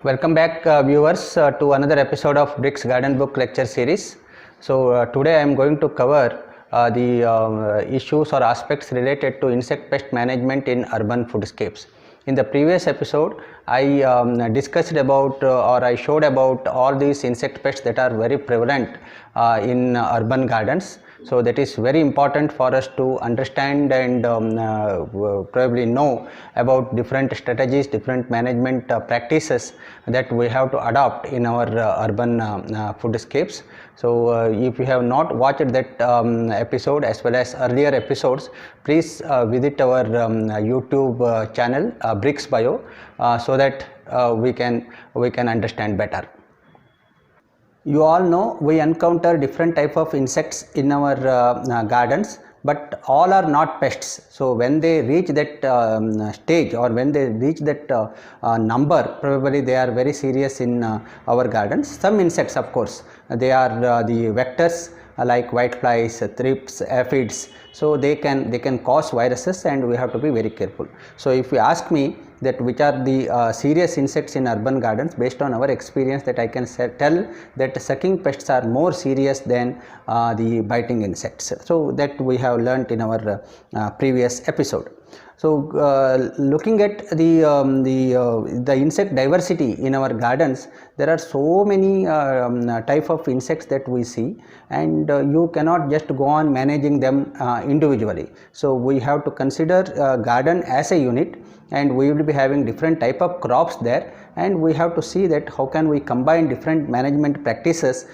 Welcome back, viewers, to another episode of Bricks Garden Book Lecture Series. So, today I am going to cover the issues or aspects related to insect pest management in urban foodscapes. In the previous episode, I discussed about or I showed about all these insect pests that are very prevalent in urban gardens. So that is very important for us to understand and probably know about different strategies, different management practices that we have to adopt in our urban foodscapes. So if you have not watched that episode as well as earlier episodes, please visit our YouTube channel Bricks Bio so that we can understand better. You all know we encounter different type of insects in our gardens, but all are not pests. So when they reach that stage, or when they reach that number, probably they are very serious in our gardens. Some insects, of course, they are the vectors like whiteflies, thrips, aphids. So they can cause viruses, and we have to be very careful. So if you ask me that which are the serious insects in urban gardens, based on our experience, that I can tell that sucking pests are more serious than the biting insects. So that we have learnt in our previous episode. So looking at the insect diversity in our gardens, there are so many type of insects that we see, and you cannot just go on managing them individually. So we have to consider garden as a unit, and we will be having different type of crops there, and we have to see that how can we combine different management practices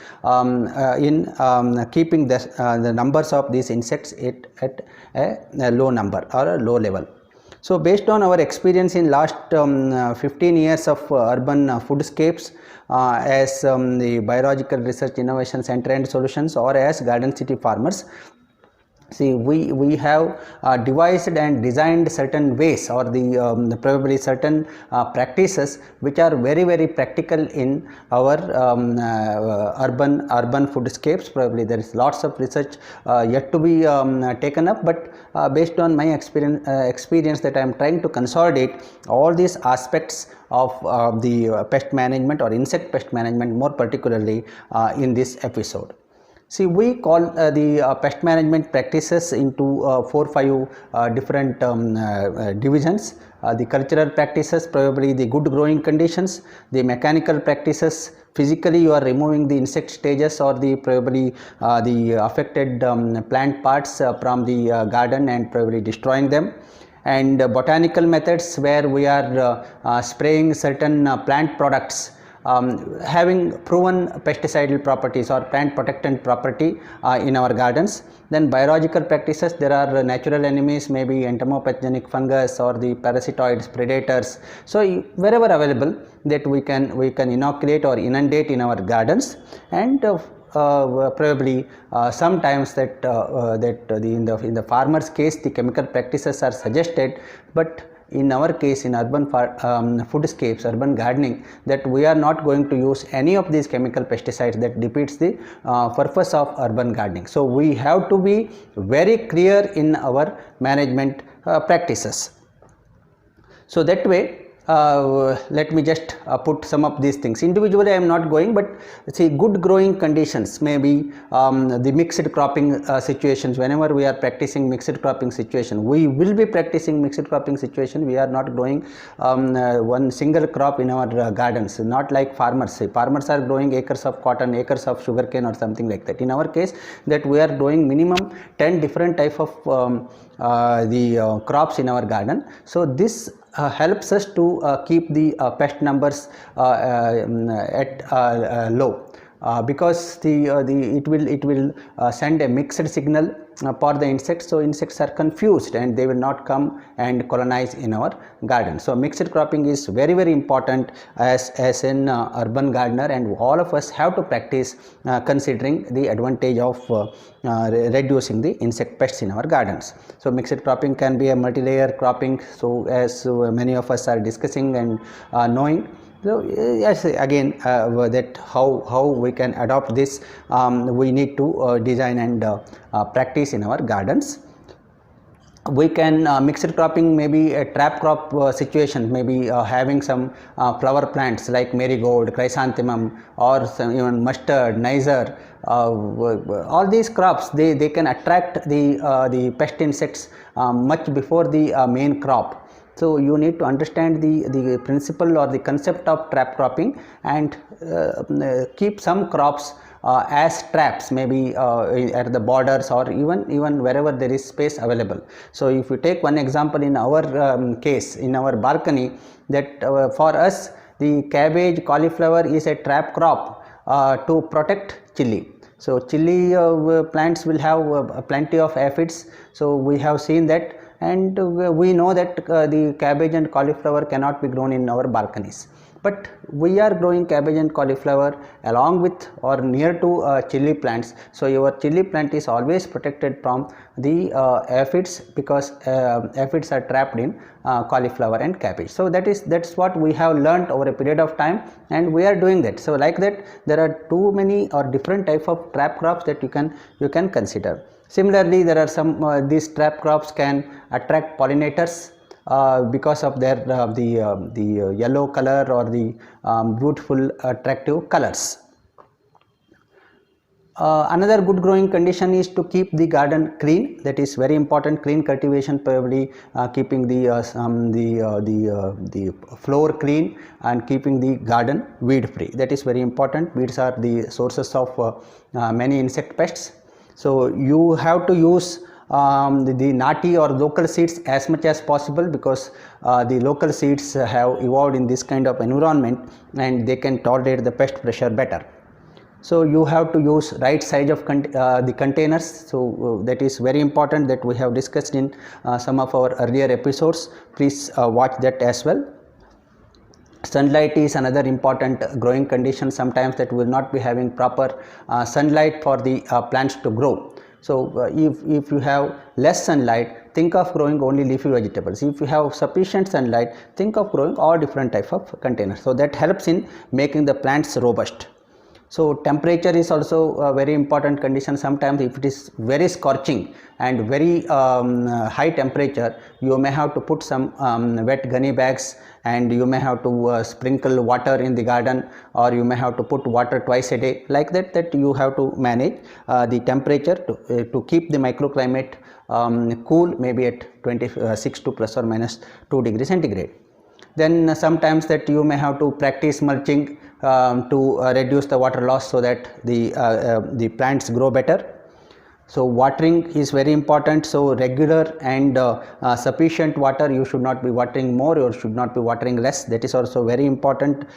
in keeping the numbers of these insects at a low number or a low level. So based on our experience in last 15 years of urban foodscapes as the Biological Research Innovation Center and Solutions, or as Garden City Farmers, see, we have devised and designed certain ways, or the probably certain practices which are very practical in our urban foodscapes. Probably there is lots of research yet to be taken up, but based on my experience that I am trying to consolidate all these aspects of the pest management or insect pest management more particularly in this episode. See, we call the pest management practices into 4-5 different divisions. The cultural practices, probably the good growing conditions; the mechanical practices, physically you are removing the insect stages or the probably the affected plant parts from the garden and probably destroying them; and botanical methods, where we are spraying certain plant products having proven pesticidal properties or plant protectant property in our gardens. Then biological practices, there are natural enemies, maybe entomopathogenic fungus or the parasitoids, predators. So wherever available, that we can inoculate or inundate in our gardens, and probably sometimes that in the farmer's case the chemical practices are suggested, but in our case in urban foodscapes, urban gardening, that we are not going to use any of these chemical pesticides. That defeats the purpose of urban gardening. So we have to be very clear in our management practices. So that way, let me just put some of these things individually. I am not going, but see, good growing conditions, maybe the mixed cropping situations. Whenever we are practicing mixed cropping situation, we will be practicing mixed cropping situation. We are not growing one single crop in our gardens, not like farmers. Say, farmers are growing acres of cotton, acres of sugarcane or something like that. In our case, that we are growing minimum 10 different type of crops in our garden. So this helps us to keep the pest numbers at low, because it will send a mixed signal for the insects. So insects are confused and they will not come and colonize in our garden. So mixed cropping is very important as an urban gardener, and all of us have to practice considering the advantage of reducing the insect pests in our gardens. So mixed cropping can be a multi-layer cropping, so as many of us are discussing and knowing. So yes, again that how we can adopt this, we need to design and practice in our gardens. we can mixed cropping, maybe a trap crop situation, maybe having some flower plants like marigold, chrysanthemum, or some even mustard, nizer. All these crops, they can attract the pest insects much before the main crop. So you need to understand the principle or the concept of trap cropping, and keep some crops as traps, maybe at the borders, or even wherever there is space available. So if you take one example in our case, in our balcony, that for us the cabbage, cauliflower is a trap crop to protect chili. So chili plants will have plenty of aphids, so we have seen that, and we know that the cabbage and cauliflower cannot be grown in our balconies. But we are growing cabbage and cauliflower along with or near to chili plants, so your chili plant is always protected from the aphids, because aphids are trapped in cauliflower and cabbage. So that's what we have learned over a period of time, and we are doing that. So like that, there are too many or different type of trap crops that you can consider. Similarly, there are some these trap crops can attract pollinators because of their the yellow color or the beautiful attractive colors. Another good growing condition is to keep the garden clean. That is very important. Clean cultivation, probably keeping the floor clean and keeping the garden weed free. That is very important. Weeds are the sources of many insect pests. So you have to use the natty or local seeds as much as possible, because the local seeds have evolved in this kind of environment and they can tolerate the pest pressure better. So you have to use right size of the containers. So that is very important, that we have discussed in some of our earlier episodes. Please watch that as well. Sunlight is another important growing condition. Sometimes that will not be having proper sunlight for the plants to grow. So if you have less sunlight, think of growing only leafy vegetables. If you have sufficient sunlight, think of growing all different types of containers. So that helps in making the plants robust. So temperature is also a very important condition. Sometimes if it is very scorching and very high temperature, you may have to put some wet gunny bags, and you may have to sprinkle water in the garden, or you may have to put water twice a day. Like that you have to manage the temperature to keep the microclimate cool, maybe at 26 to plus or minus 2 degrees centigrade. Then sometimes that you may have to practice mulching to reduce the water loss, so that the plants grow better. So watering is very important. So regular and sufficient water. You should not be watering more, or should not be watering less. That is also very important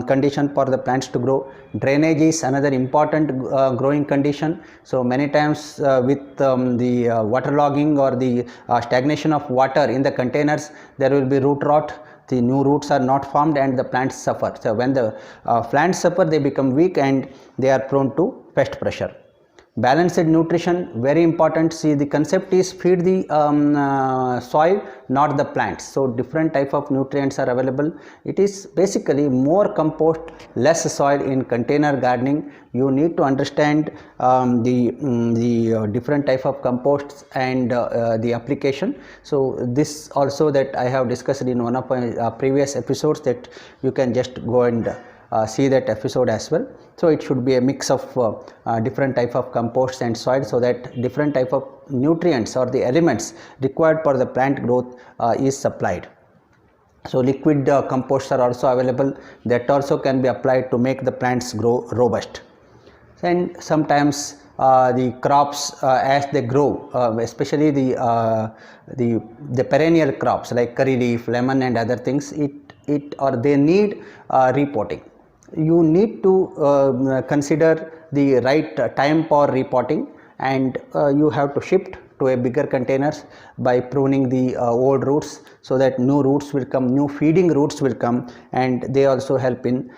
condition for the plants to grow. Drainage is another important growing condition. So many times with the waterlogging or the stagnation of water in the containers, there will be root rot. The new roots are not formed and the plants suffer. So when the plants suffer, they become weak and they are prone to pest pressure. Balanced nutrition, very important. See, the concept is feed the soil, not the plants. So different type of nutrients are available. It is basically more compost, less soil in container gardening. You need to understand the different type of composts and the application. So this also that I have discussed in one of my previous episodes, that you can just go and see that episode as well. So it should be a mix of different type of composts and soil, so that different type of nutrients or the elements required for the plant growth is supplied. So liquid composts are also available, that also can be applied to make the plants grow robust. And sometimes the crops as they grow, especially the perennial crops like curry leaf, lemon and other things, they need repotting. You need to consider the right time for repotting, and you have to shift to a bigger containers by pruning the old roots, so that new roots will come, new feeding roots will come, and they also help in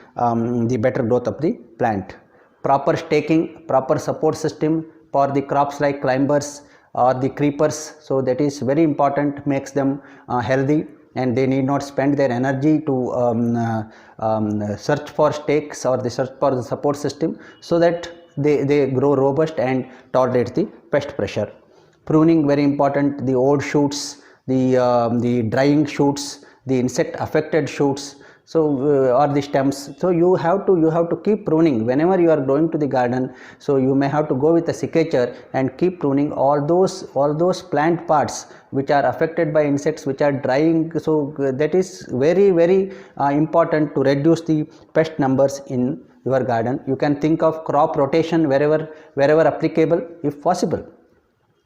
the better growth of the plant. Proper staking, proper support system for the crops like climbers or the creepers, so that is very important, makes them healthy, and they need not spend their energy to search for stakes or the search for the support system, so that they grow robust and tolerate the pest pressure. Pruning very important, the old shoots, the drying shoots, the insect affected shoots, so or the stems. So you have to keep pruning whenever you are going to the garden. So you may have to go with a cicature and keep pruning all those plant parts which are affected by insects, which are drying. So that is very important to reduce the pest numbers in your garden. You can think of crop rotation wherever applicable, if possible.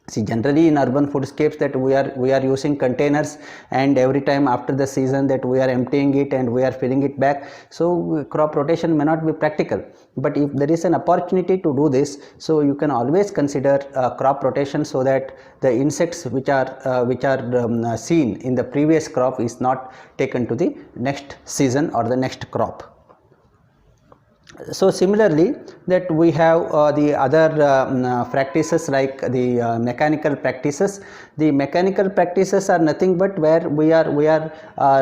See, generally in urban foodscapes that we are using containers, and every time after the season that we are emptying it and we are filling it back. So crop rotation may not be practical, but if there is an opportunity to do this, so you can always consider crop rotation, so that the insects which are seen in the previous crop is not taken to the next season or the next crop. So similarly, that we have the other practices like the mechanical practices. The mechanical practices are nothing but where we are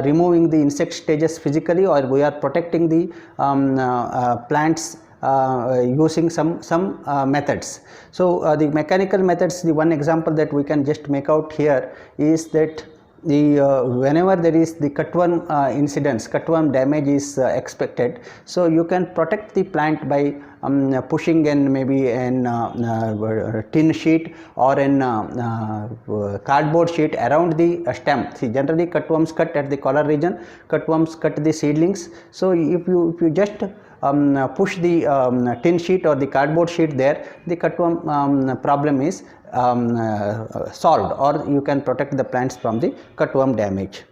removing the insect stages physically, or we are protecting the plants using some methods. So the mechanical methods, the one example that we can just make out here is that the whenever there is the cutworm incidence, cutworm damage is expected, so you can protect the plant by pushing in maybe an tin sheet or an cardboard sheet around the stem. See, generally cutworms cut at the collar region, cutworms cut the seedlings. So if you just push the tin sheet or the cardboard sheet there, the cutworm problem is solved, or you can protect the plants from the cutworm damage.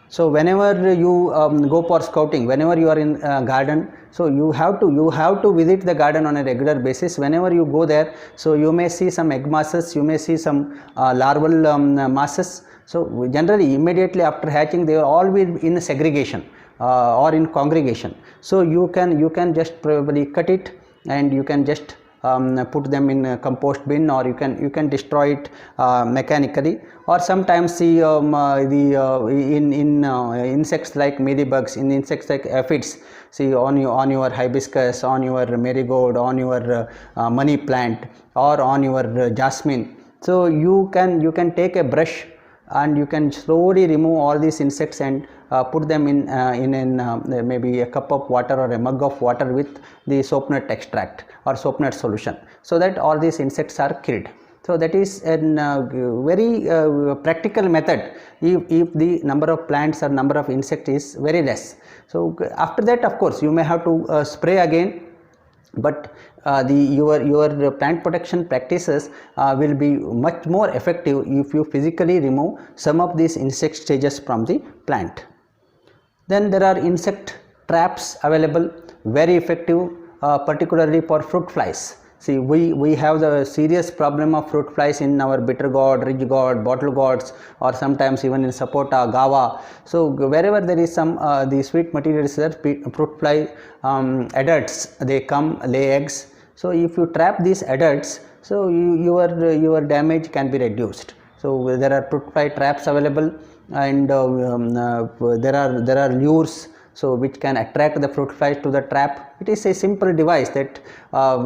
So whenever you go for scouting, whenever you are in garden, so you have to visit the garden on a regular basis. Whenever you go there, so you may see some egg masses, you may see some larval masses. So generally immediately after hatching, they will all be in segregation or in congregation. So you can just probably cut it, and you can just put them in a compost bin, or you can destroy it mechanically. Or sometimes see in insects like mealybugs, in insects like aphids, see on your hibiscus, on your marigold, on your money plant, or on your jasmine. So you can take a brush and you can slowly remove all these insects and put them in maybe a cup of water or a mug of water with the soap nut extract or soap nut solution, so that all these insects are killed. So that is a very practical method if the number of plants or number of insect is very less. So after that, of course, you may have to spray again, but your plant protection practices will be much more effective if you physically remove some of these insect stages from the plant. Then there are insect traps available, very effective, particularly for fruit flies. See, we have the serious problem of fruit flies in our bitter gourd, ridge gourd, bottle gourds, or sometimes even in sapota, guava. So wherever there is some the sweet materials there, fruit fly adults, they come lay eggs. So if you trap these adults, so your damage can be reduced. So there are fruit fly traps available, and there are lures, so which can attract the fruit flies to the trap. It is a simple device that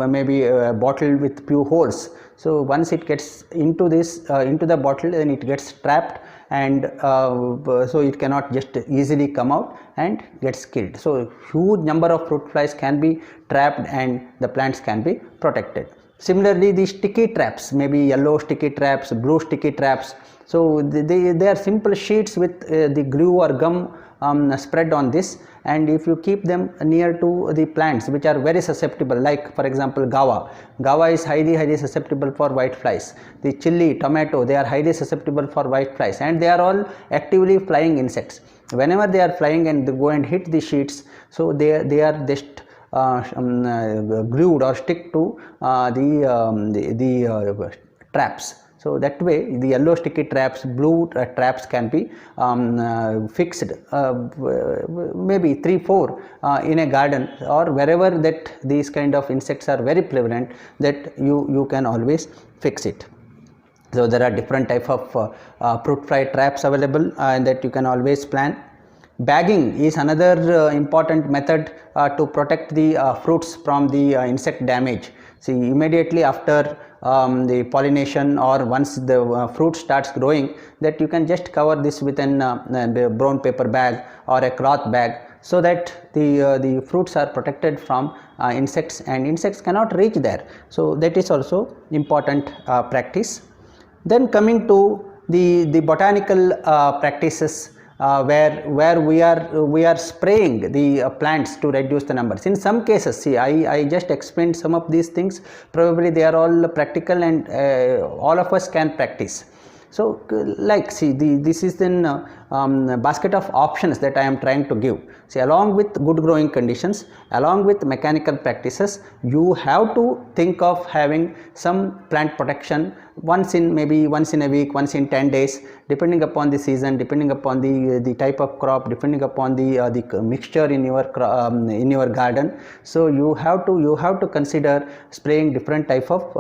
maybe a bottle with few holes. So once it gets into this into the bottle, then it gets trapped, and so it cannot just easily come out and gets killed. So huge number of fruit flies can be trapped and the plants can be protected. Similarly, the sticky traps, maybe yellow sticky traps, blue sticky traps. So they are simple sheets with the glue or gum spread on this, and if you keep them near to the plants which are very susceptible, like for example guava is highly susceptible for white flies. The chili, tomato, they are highly susceptible for white flies, and they are all actively flying insects. Whenever they are flying and they go and hit the sheets, so they are just glued or stick to the traps. So that way the yellow sticky traps, blue traps can be fixed, maybe 3-4 in a garden, or wherever that these kind of insects are very prevalent, that you can always fix it. So there are different type of fruit fly traps available, and that you can always plan. Bagging is another important method to protect the fruits from the insect damage. See, immediately after the pollination, or once the fruit starts growing, that you can just cover this with a brown paper bag or a cloth bag, so that the fruits are protected from insects, and insects cannot reach there. So that is also important practice. Then coming to the botanical practices, where we are spraying the plants to reduce the numbers. In some cases, see, I just explained some of these things. Probably they are all practical, and all of us can practice. So like, see, this is then basket of options that I am trying to give. See, along with good growing conditions, along with mechanical practices, you have to think of having some plant protection maybe once in a week, once in 10 days, depending upon the season, depending upon the type of crop, depending upon the mixture in your garden. So you have to consider spraying different type of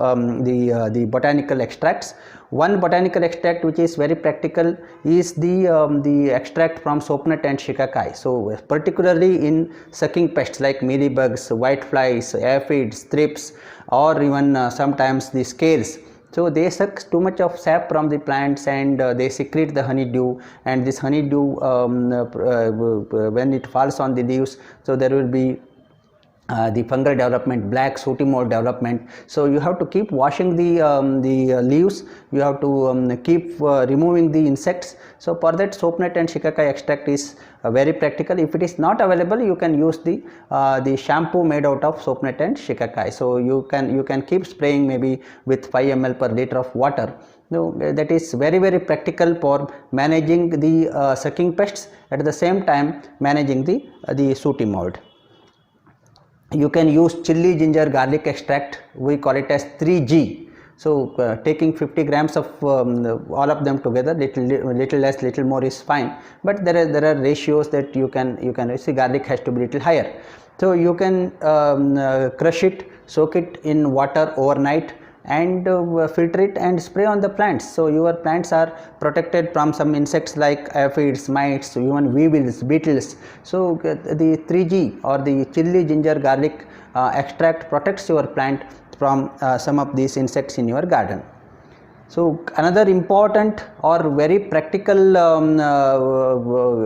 the botanical extracts. One botanical extract which is very practical is the extract from soapnut and shikakai. So particularly in sucking pests like mealybugs, whiteflies, aphids, thrips, or even sometimes the scales. So they suck too much of sap from the plants, and they secrete the honeydew, and this honeydew when it falls on the leaves, so there will be the fungal development, black sooty mold development. So you have to keep washing the leaves, you have to keep removing the insects. So for that, soapnut and shikakai extract is very practical. If it is not available, you can use the shampoo made out of soapnut and shikakai. So you can keep spraying maybe with 5 ml per liter of water. So that is very practical for managing the sucking pests, at the same time managing the sooty mold. You can use chili, ginger, garlic extract. We call it as 3G. So taking 50 grams of all of them together, little less, little more is fine. But there are ratios that you can see. Garlic has to be little higher. So you can crush it, soak it in water overnight, and filter it and spray on the plants. So your plants are protected from some insects like aphids, mites, even weevils, beetles. So the 3G or the chili, ginger, garlic extract protects your plant from some of these insects in your garden. So another important or very practical,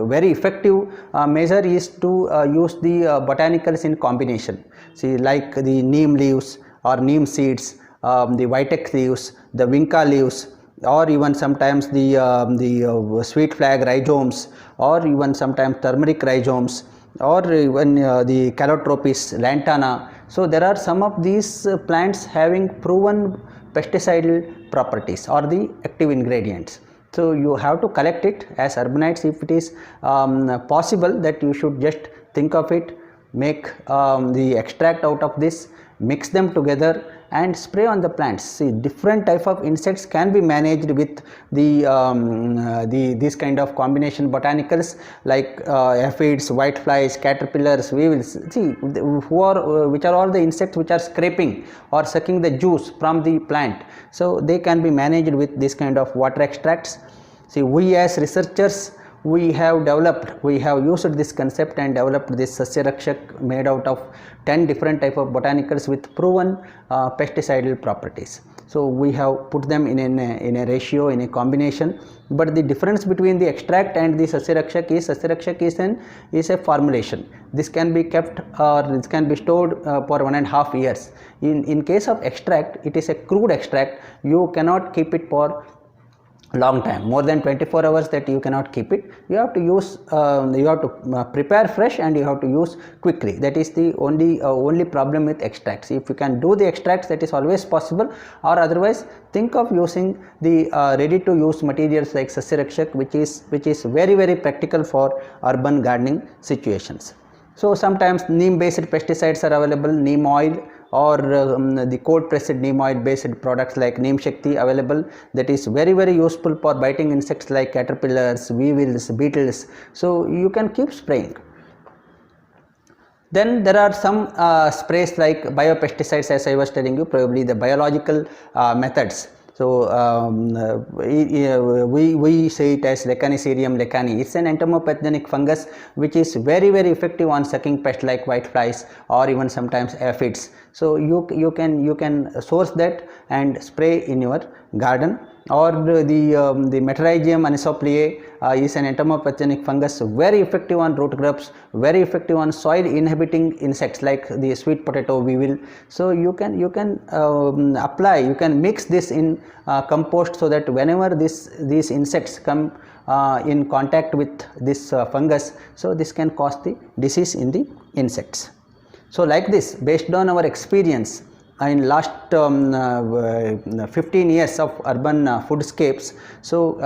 very effective measure is to use the botanicals in combination. See, like the neem leaves or neem seeds, the vitex leaves, the vinca leaves, or even sometimes the sweet flag rhizomes, or even sometimes turmeric rhizomes, or even the calotropis, lantana. So there are some of these plants having proven pesticidal properties or the active ingredients. So you have to collect it as urbanites. If it is possible, that you should just think of it, make the extract out of this, mix them together and spray on the plants. See, different type of insects can be managed with this kind of combination botanicals, like aphids, whiteflies, caterpillars, weevils. See, which are all the insects which are scraping or sucking the juice from the plant. So they can be managed with this kind of water extracts. See, we as researchers, we have used this concept and developed this Sasya Rakshak made out of 10 different type of botanicals with proven pesticidal properties. So we have put them in a ratio, in a combination. But the difference between the extract and the Sasya Rakshak is a formulation. This can be kept, or this can be stored for 1.5 years. In case of extract, it is a crude extract. You cannot keep it for long time, more than 24 hours, that you cannot keep it. You have to use, you have to prepare fresh, and you have to use quickly. That is the only problem with extracts. If you can do the extracts, that is always possible, or otherwise think of using the ready to use materials like Sasya Rakshak, which is very practical for urban gardening situations. So sometimes neem based pesticides are available, neem oil, or the cold pressed neem oil based products like Neem Shakti available. That is very useful for biting insects like caterpillars, weevils, beetles. So you can keep spraying. Then there are some sprays like biopesticides, as I was telling you, probably the biological methods. So we say it as Lecanicerium lecani. It's an entomopathogenic fungus which is very effective on sucking pests like whiteflies or even sometimes aphids. So you can source that and spray in your garden. Or the Metarhizium anisopliae is an entomopathogenic fungus, very effective on root grubs, very effective on soil inhabiting insects like the sweet potato weevil. So you can apply, you can mix this in compost, so that whenever these insects come in contact with this fungus, so this can cause the disease in the insects. So like this, based on our experience in last 15 years of urban foodscapes, so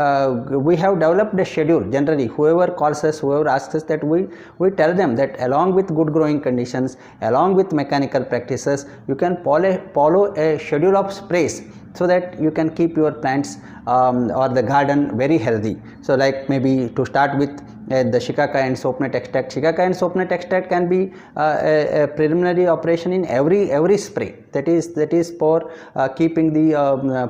we have developed a schedule. Generally, whoever calls us, whoever asks us, that we tell them that along with good growing conditions, along with mechanical practices, you can follow a schedule of sprays, so that you can keep your plants or the garden very healthy. So like maybe to start with, the shikaka and soapnut extract. Shikaka and soapnut extract can be a preliminary operation in every spray. That is for keeping the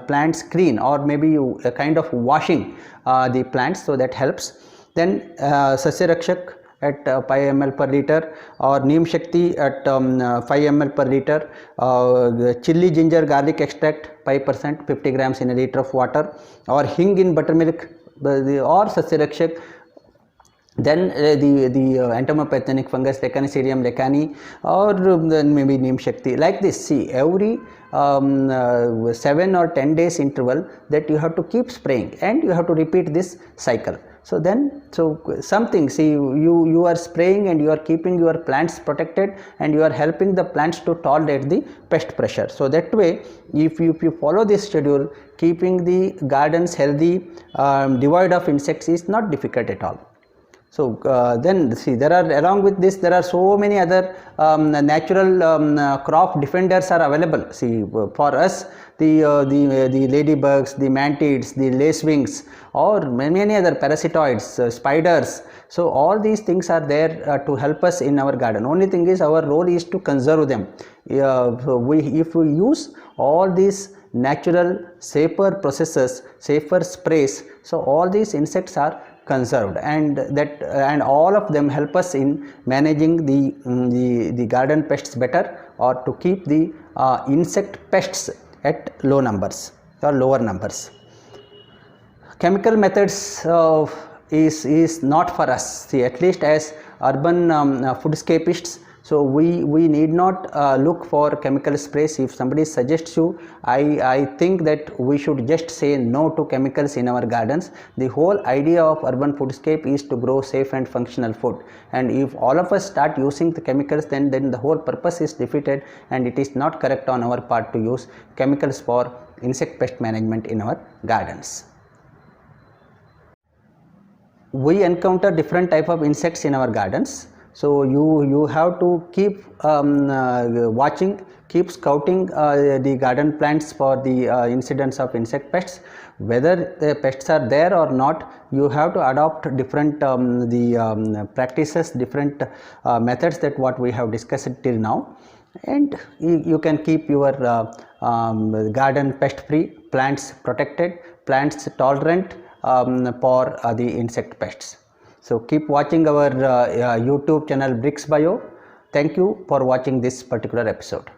plants clean, or maybe a kind of washing the plants, so that helps. Then Sasya Rakshak at 5 ml per liter, or Neem Shakti at 5 ml per liter, chili ginger garlic extract 5%, 50 grams in a liter of water, or hing in buttermilk, or Sasya Rakshak. Then the entomopathogenic fungus Lecanicerium lecani, or maybe Neem Shakti. Like this, see, every 7 or 10 days interval that you have to keep spraying, and you have to repeat this cycle. So then, something, see, you are spraying and you are keeping your plants protected, and you are helping the plants to tolerate the pest pressure. So that way, if you follow this schedule, keeping the gardens healthy, devoid of insects, is not difficult at all. So then see, along with this, there are so many other natural crop defenders are available. See, for us, the ladybugs, the mantids, the lacewings, or many other parasitoids, spiders. So all these things are there to help us in our garden. Only thing is, our role is to conserve them. So if we use all these natural, safer processes, safer sprays, so all these insects are conserved, and all of them help us in managing the garden pests better, or to keep the insect pests at low numbers or lower numbers. Chemical methods is not for us. See, at least as urban foodscapists, so we need not look for chemical sprays. If somebody suggests you, I think that we should just say no to chemicals in our gardens. The whole idea of urban foodscape is to grow safe and functional food, and if all of us start using the chemicals, then the whole purpose is defeated, and it is not correct on our part to use chemicals for insect pest management in our gardens. We encounter different type of insects in our gardens. So you have to keep watching, keep scouting the garden plants for the incidence of insect pests. Whether the pests are there or not, you have to adopt different practices, different methods that what we have discussed till now, and you can keep your garden pest free, plants protected, plants tolerant for the insect pests. So keep watching our YouTube channel Brix Bio. Thank you for watching this particular episode.